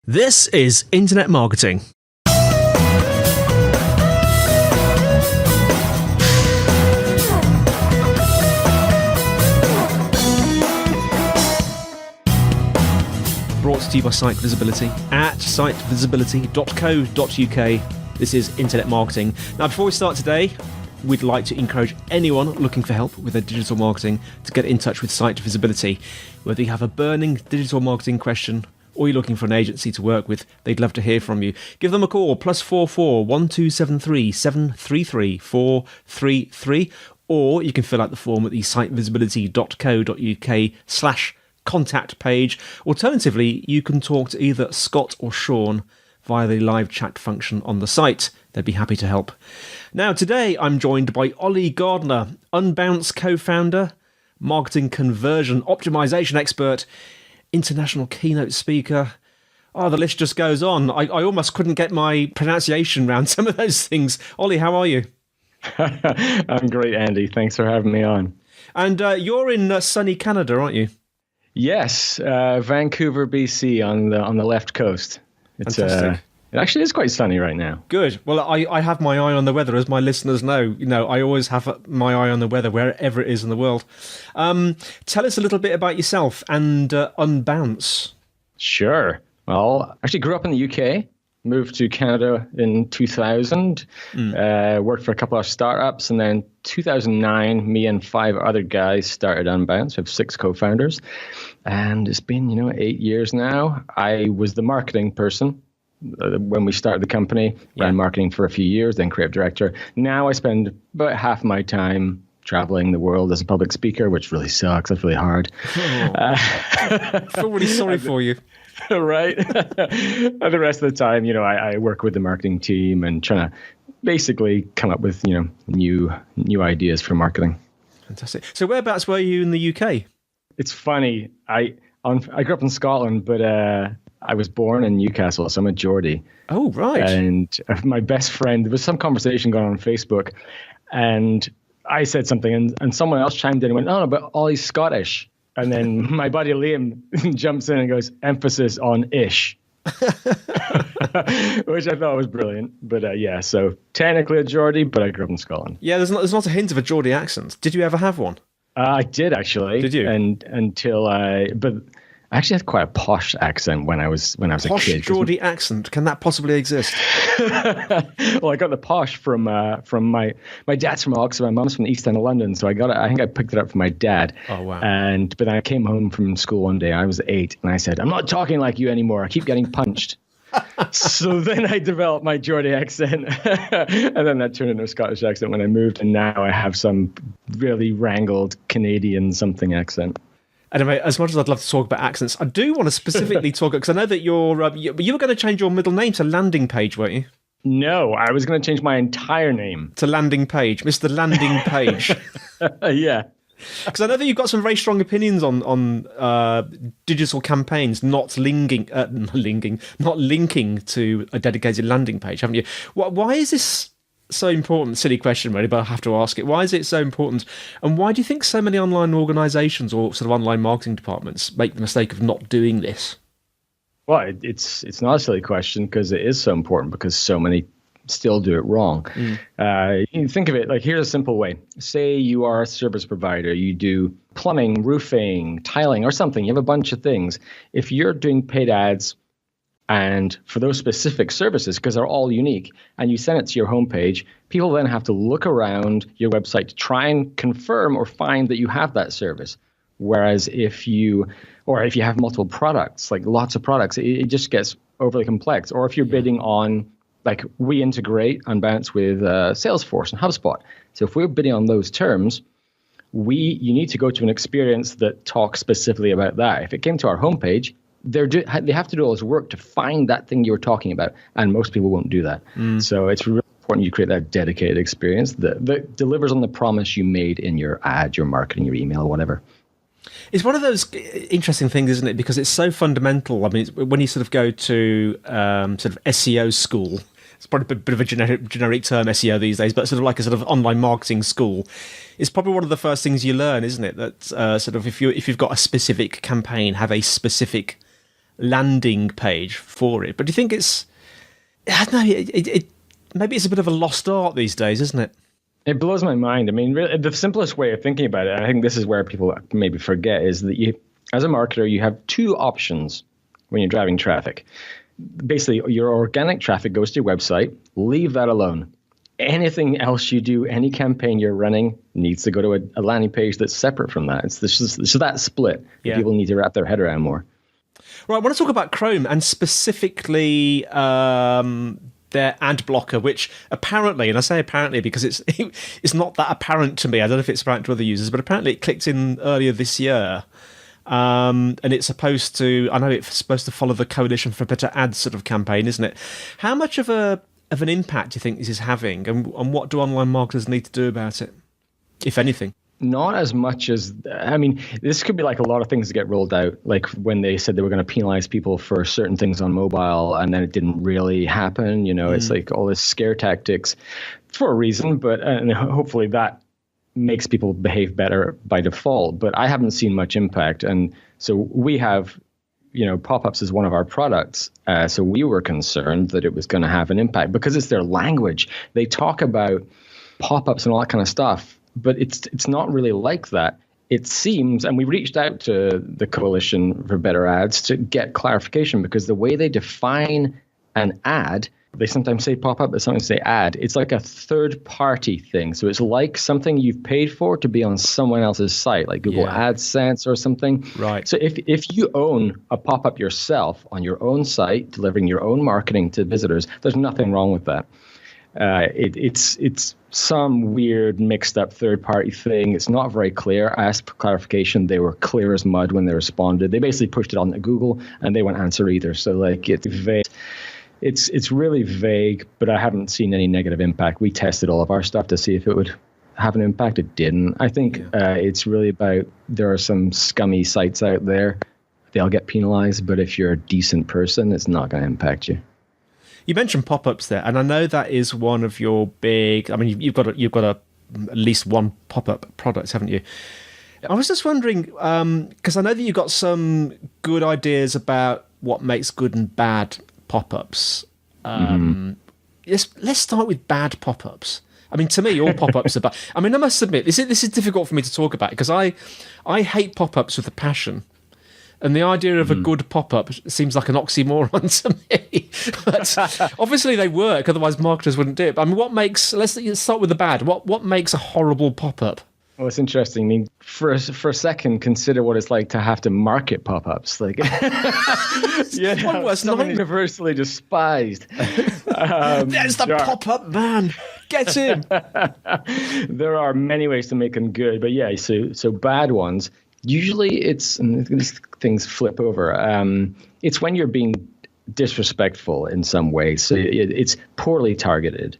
This is Internet Marketing. Brought to you by SiteVisibility at sitevisibility.co.uk. This is Internet Marketing. Now, before we start today, we'd like to encourage anyone looking for help with their digital marketing to get in touch with SiteVisibility. Whether you have a burning digital marketing question or you're looking for an agency to work with, they'd love to hear from you. Give them a call, +44 1273 733 433, or you can fill out the form at the sitevisibility.co.uk/contact page. Alternatively, you can talk to either Scott or Sean via the live chat function on the site. They'd be happy to help. Now, today I'm joined by Oli Gardner, Unbounce co-founder, marketing conversion optimization expert, international keynote speaker. Oh, the list just goes on. I almost couldn't get my pronunciation around some of those things. Oli, how are you? I'm great, Andy. Thanks for having me on. And you're in sunny Canada, aren't you? Yes, Vancouver, BC, on the left coast. It's Fantastic. It actually is quite sunny right now. Good. Well, I have my eye on the weather, as my listeners know. You know, I always have my eye on the weather wherever it is in the world. Tell us a little bit about yourself and Unbounce. Sure. Well, I actually grew up in the UK, moved to Canada in 2000, worked for a couple of startups, and then 2009, me and 5 other guys started Unbounce. We have 6 co-founders, and it's been, 8 years now. I was the marketing person when we started the company, ran marketing for a few years, then creative director. Now I spend about half my time traveling the world as a public speaker, which really sucks. That's really hard. I feel really sorry for you. Right. And the rest of the time, I work with the marketing team and trying to basically come up with, new ideas for marketing. Fantastic. So whereabouts were you in the UK? It's funny. I grew up in Scotland, but I was born in Newcastle, so I'm a Geordie. Oh, right. And my best friend, there was some conversation going on Facebook, and I said something, and someone else chimed in and went, "Oh, no, but Ollie's Scottish." And then my buddy Liam jumps in and goes, "Emphasis on ish," which I thought was brilliant. But so technically a Geordie, but I grew up in Scotland. Yeah, there's not a hint of a Geordie accent. Did you ever have one? I did, actually. Did you? And but I actually had quite a posh accent when I was a kid. Posh Geordie accent? Can that possibly exist? Well, I got the posh from my dad's from Oxford, my mum's from the East End of London, so I got it. I think I picked it up from my dad. Oh, wow. But I came home from school one day. I was 8, and I said, "I'm not talking like you anymore. I keep getting punched." So then I developed my Geordie accent, and then that turned into a Scottish accent when I moved, and now I have some really wrangled Canadian something accent. Anyway, as much as I'd love to talk about accents, I do want to specifically talk, because I know that you were going to change your middle name to Landing Page, weren't you? No, I was going to change my entire name. To Landing Page, Mr. Landing Page. Yeah. Because I know that you've got some very strong opinions on digital campaigns not linking to a dedicated landing page, haven't you? Why is this so important? Silly question, really, but I have to ask it. Why is it so important? And why do you think so many online organisations or sort of online marketing departments make the mistake of not doing this? Well, it's not a silly question, because it is so important, because so many still do it wrong. You think of it like, here's a simple way. Say you are a service provider. You do plumbing, roofing, tiling, or something. You have a bunch of things. If you're doing paid ads, and for those specific services, because they're all unique, and you send it to your homepage, people then have to look around your website to try and confirm or find that you have that service. Whereas if you have multiple products, like lots of products, it just gets overly complex. Or if you're bidding on, like we integrate Unbounce with Salesforce and HubSpot. So if we're bidding on those terms, you need to go to an experience that talks specifically about that. If it came to our homepage, they have to do all this work to find that thing you were talking about, and most people won't do that. So it's really important you create that dedicated experience that delivers on the promise you made in your ad, your marketing, your email, whatever. It's one of those interesting things, isn't it? Because it's so fundamental. I mean, when you sort of go to sort of SEO school, it's probably a bit of a generic term, SEO these days, but sort of like a sort of online marketing school. It's probably one of the first things you learn, isn't it? That sort of if you've got a specific campaign, have a specific landing page for it. But do you think I don't know, maybe it's a bit of a lost art these days, isn't it? It blows my mind. I mean, really, the simplest way of thinking about it, and I think this is where people maybe forget, is that you, as a marketer, you have two options when you're driving traffic. Basically, your organic traffic goes to your website. Leave that alone. Anything else you do, any campaign you're running, needs to go to a landing page that's separate from that. It's that split that people need to wrap their head around more. Right, I want to talk about Chrome and specifically their ad blocker, which apparently, and I say apparently because it's not that apparent to me. I don't know if it's apparent to other users, but apparently it clicked in earlier this year. And it's supposed to follow the Coalition for Better Ads sort of campaign, isn't it? How much of an impact do you think this is having, and what do online marketers need to do about it, if anything? Not as much as, I mean, this could be like a lot of things that get rolled out, like when they said they were going to penalize people for certain things on mobile, and then it didn't really happen. It's like all this scare tactics for a reason, but and hopefully that makes people behave better by default. But I haven't seen much impact. And so we have, pop-ups is one of our products. So we were concerned that it was going to have an impact because it's their language. They talk about pop-ups and all that kind of stuff. But it's not really like that. It seems, and we reached out to the Coalition for Better Ads to get clarification, because the way they define an ad, they sometimes say pop-up, but sometimes say ad. It's like a third-party thing. So it's like something you've paid for to be on someone else's site, like Google AdSense or something. Right. So if you own a pop-up yourself on your own site, delivering your own marketing to visitors, there's nothing wrong with that. It's some weird mixed up third party thing. It's not very clear. I asked for clarification. They were clear as mud when they responded. They basically pushed it on to Google and they won't answer either. So like it's vague. It's really vague, but I haven't seen any negative impact. We tested all of our stuff to see if it would have an impact. It didn't. I think it's really about, there are some scummy sites out there. They'll get penalized, but if you're a decent person, it's not going to impact you. You mentioned pop-ups there, and I know that is one of your big. I mean, you've got at least one pop-up product, haven't you? I was just wondering, because I know that you've got some good ideas about what makes good and bad pop-ups. Let's start with bad pop-ups. I mean, to me, all pop-ups are bad. I mean, I must admit, this is difficult for me to talk about because I hate pop-ups with a passion. And the idea of a good pop-up seems like an oxymoron to me. But obviously they work, otherwise marketers wouldn't do it. But I mean, let's start with the bad. What makes a horrible pop-up? Well, it's interesting. I mean, for a second, consider what it's like to have to market pop-ups. Like, something universally despised. There's the pop-up man. Get him. There are many ways to make them good, but yeah. So bad ones. Usually it's, and these things flip over, it's when you're being disrespectful in some way. So it's poorly targeted.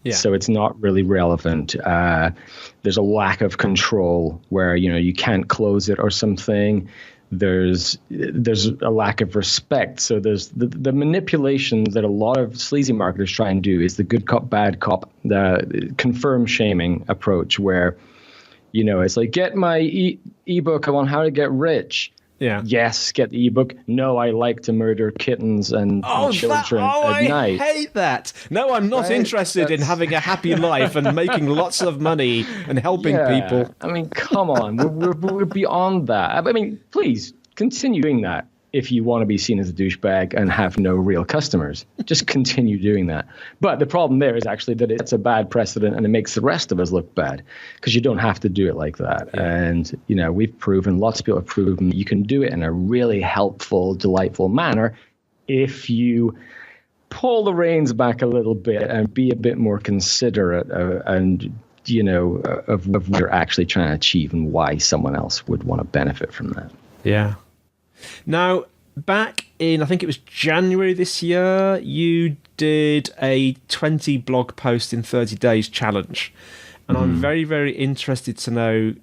Yeah. So it's not really relevant. There's a lack of control where, you can't close it or something. There's a lack of respect. So there's the manipulation that a lot of sleazy marketers try and do is the good cop, bad cop, the confirm shaming approach where, it's like, get my ebook on how to get rich. Yeah. Yes, get the ebook. No, I like to murder kittens and children at night. I hate that. No, I'm not interested in having a happy life and making lots of money and helping people. I mean, come on. We're beyond that. I mean, please continue doing that. If you want to be seen as a douchebag and have no real customers, just continue doing that. But the problem there is actually that it's a bad precedent and it makes the rest of us look bad because you don't have to do it like that. Yeah. And, we've proven, lots of people have proven that you can do it in a really helpful, delightful manner if you pull the reins back a little bit and be a bit more considerate of what you're actually trying to achieve and why someone else would want to benefit from that. Yeah. Now, back in, I think it was January this year, you did a 20 blog post in 30 days challenge. And I'm very, very interested to know,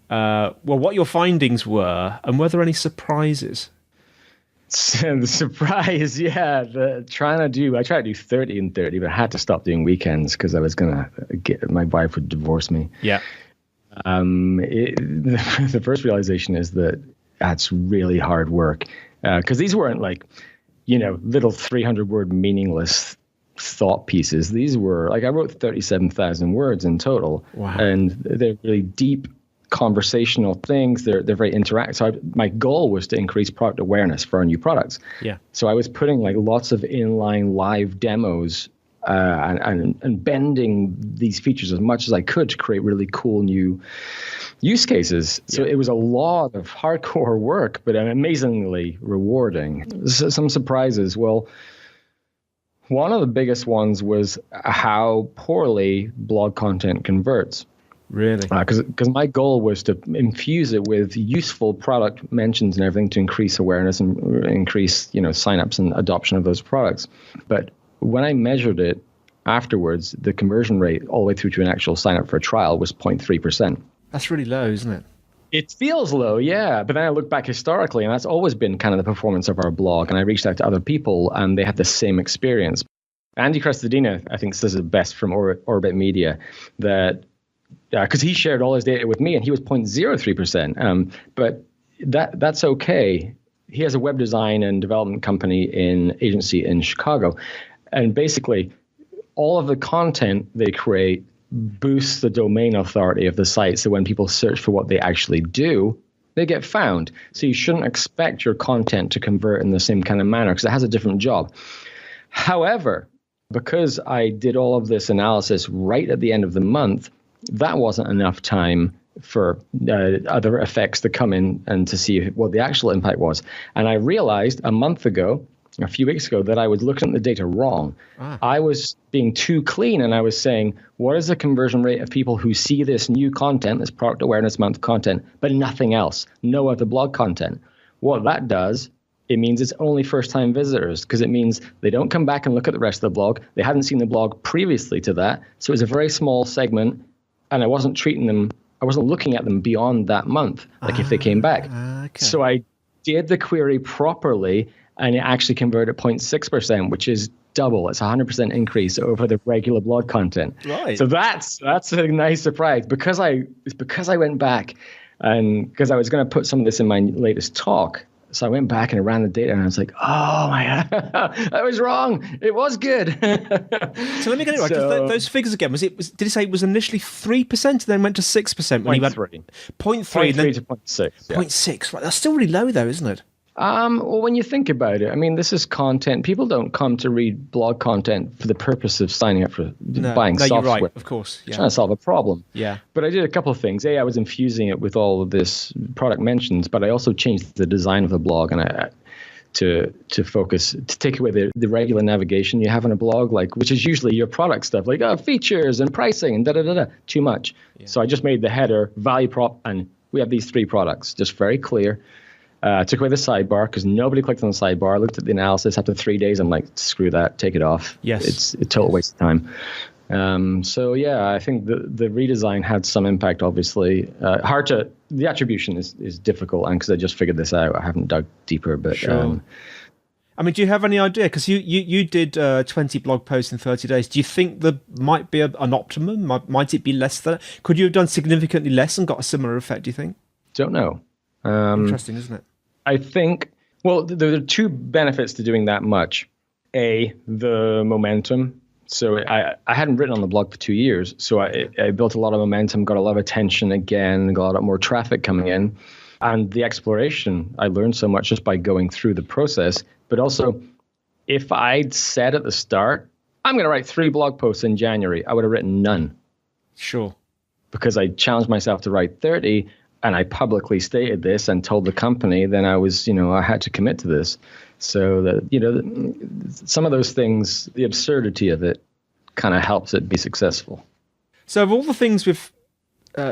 what your findings were and were there any surprises? The surprise, I tried to do 30 in 30, but I had to stop doing weekends because I was going to my wife would divorce me. Yeah. The first realization is that that's really hard work because these weren't like little 300-word meaningless thought pieces. These were I wrote 37,000 words in total. Wow. And they're really deep conversational things. They're very interactive. So my goal was to increase product awareness for our new products. Yeah. So I was putting lots of inline live demos and bending these features as much as I could to create really cool new use cases. So it was a lot of hardcore work, but amazingly rewarding. Some surprises. Well, one of the biggest ones was how poorly blog content converts. Really? Because my goal was to infuse it with useful product mentions and everything to increase awareness and increase, signups and adoption of those products. But when I measured it afterwards, the conversion rate all the way through to an actual sign up for a trial was 0.3%. That's really low, isn't it? It feels low, yeah. But then I look back historically, and that's always been kind of the performance of our blog. And I reached out to other people, and they had the same experience. Andy Crestodina, I think, says it best from Orbit Media, that because he shared all his data with me, and he was 0.03%. But that's okay. He has a web design and development agency in Chicago. And basically, all of the content they create boosts the domain authority of the site. So when people search for what they actually do, they get found. So you shouldn't expect your content to convert in the same kind of manner because it has a different job. However, because I did all of this analysis right at the end of the month, that wasn't enough time for other effects to come in and to see what the actual impact was. And I realized a few weeks ago, that I was looking at the data wrong. I was being too clean, and I was saying, what is the conversion rate of people who see this new content, this Product Awareness Month content, but nothing else, no other blog content? What that does, it means it's only first-time visitors, because it means they don't come back and look at the rest of the blog. They hadn't seen the blog previously to that, so it was a very small segment, and I wasn't looking at them beyond that month, if they came back. Okay. So I did the query properly, and it actually converted 0.6%, which is double. It's a 100% increase over the regular blog content. Right. So that's a nice surprise because I went back and because I was going to put some of this in my latest talk. So I went back and I ran the data and I was like, oh my God, I was wrong. It was good. So let me get it right. Those figures again, did you say it was initially 3% and then went to 6%? When you had 0.3 to 0.6. 0.6, right. That's still really low though, isn't it? Well, when you think about it, I mean, this is content. People don't come to read blog content for the purpose of signing up for buying software. You're right, of course. Yeah. Trying to solve a problem. Yeah. But I did a couple of things. I was infusing it with all of this product mentions, but I also changed the design of the blog and to focus, to take away the regular navigation you have in a blog, which is usually your product stuff, features and pricing and too much. Yeah. So I just made the header value prop, and we have these 3 products, just very clear. Took away the sidebar because nobody clicked on the sidebar. I looked at the analysis after 3 days. I'm like, screw that, take it off. Yes. It's a total waste of time. So yeah, I think the redesign had some impact, obviously. The attribution is difficult, and because I just figured this out, I haven't dug deeper. But sure. Do you have any idea? Because you did 20 blog posts in 30 days. Do you think there might be an optimum? Might it be less than that? Could you have done significantly less and got a similar effect, do you think? Don't know. Interesting, isn't it? I think, there are 2 benefits to doing that much. A, the momentum. So I hadn't written on the blog for 2 years. So I built a lot of momentum, got a lot of attention again, got a lot more traffic coming in. And the exploration, I learned so much just by going through the process. But also, if I'd said at the start, I'm going to write 3 blog posts in January, I would have written none. Sure. Because I challenged myself to write 30. And I publicly stated this and told the company, then I was, I had to commit to this. So that, some of those things, the absurdity of it kind of helps it be successful. So of all the things we've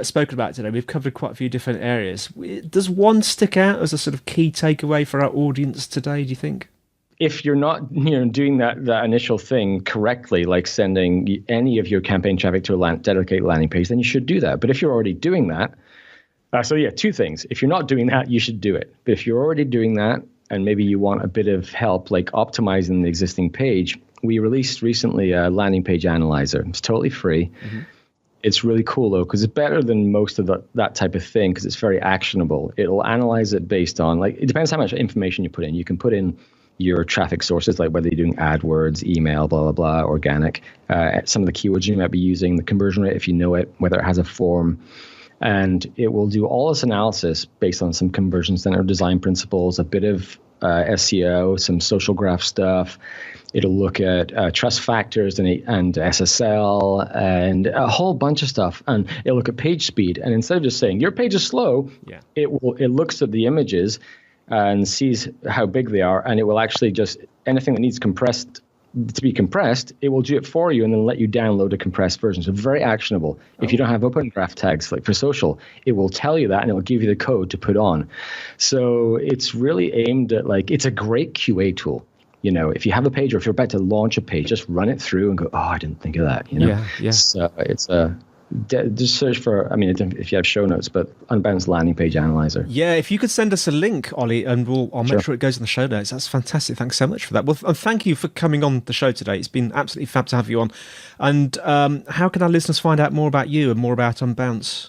spoken about today, we've covered quite a few different areas. Does one stick out as a sort of key takeaway for our audience today, do you think? If you're not doing that initial thing correctly, like sending any of your campaign traffic to a dedicated landing page, then you should do that. But if you're already doing that, 2 things. If you're not doing that, you should do it. But if you're already doing that, and maybe you want a bit of help, like optimizing the existing page, we released recently a landing page analyzer. It's totally free. Mm-hmm. It's really cool, though, because it's better than most of that type of thing because it's very actionable. It'll analyze it based on, it depends how much information you put in. You can put in your traffic sources, like whether you're doing AdWords, email, blah, blah, blah, organic, some of the keywords you might be using, the conversion rate, if you know it, whether it has a form. And it will do all this analysis based on some conversion center design principles, a bit of SEO, some social graph stuff. It'll look at trust factors and SSL and a whole bunch of stuff. And it'll look at page speed. And instead of just saying your page is slow, it looks at the images and sees how big they are. And it will actually just anything that needs to be compressed, it will do it for you and then let you download a compressed version. So very actionable. If you don't have open graph tags like for social, it will tell you that and it will give you the code to put on. So it's really aimed at it's a great QA tool. If you have a page or if you're about to launch a page, just run it through and go, oh, I didn't think of that. Yeah. So it's just search for, if you have show notes, but Unbounce landing page analyzer. Yeah, if you could send us a link, Oli, and I'll make sure it goes in the show notes. That's fantastic. Thanks so much for that. Well, and thank you for coming on the show today. It's been absolutely fab to have you on. And how can our listeners find out more about you and more about Unbounce?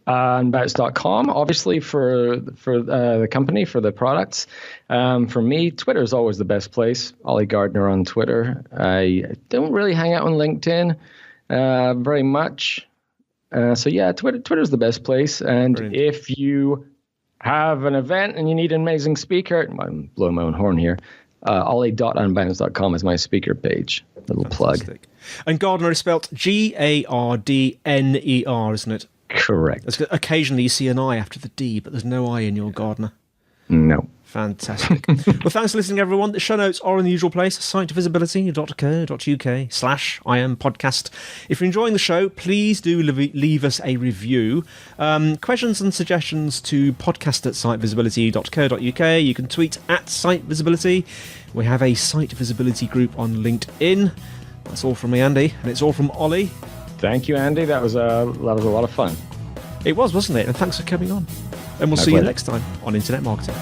Unbounce.com, obviously for the company, for the products. For me, Twitter is always the best place. Oli Gardner on Twitter. I don't really hang out on LinkedIn very much. Twitter's the best place. And Brilliant. If you have an event and you need an amazing speaker, I'm blowing my own horn here, oli.unbounce.com is my speaker page. Little Fantastic. Plug. And Gardner is spelt Gardner, isn't it? Correct. Occasionally you see an I after the D, but there's no I in your Gardner. No. Fantastic. Well, thanks for listening, everyone. The show notes are in the usual place, sitevisibility.co.uk/IAMpodcast. If you're enjoying the show, please do leave us a review. Questions and suggestions to podcast@sitevisibility.co.uk. You can tweet at SiteVisibility. We have a Site Visibility group on LinkedIn. That's all from me, Andy, and it's all from Oli. Thank you, Andy. That was a lot of fun. It was, wasn't it? And thanks for coming on. And we'll see you next time on Internet Marketing.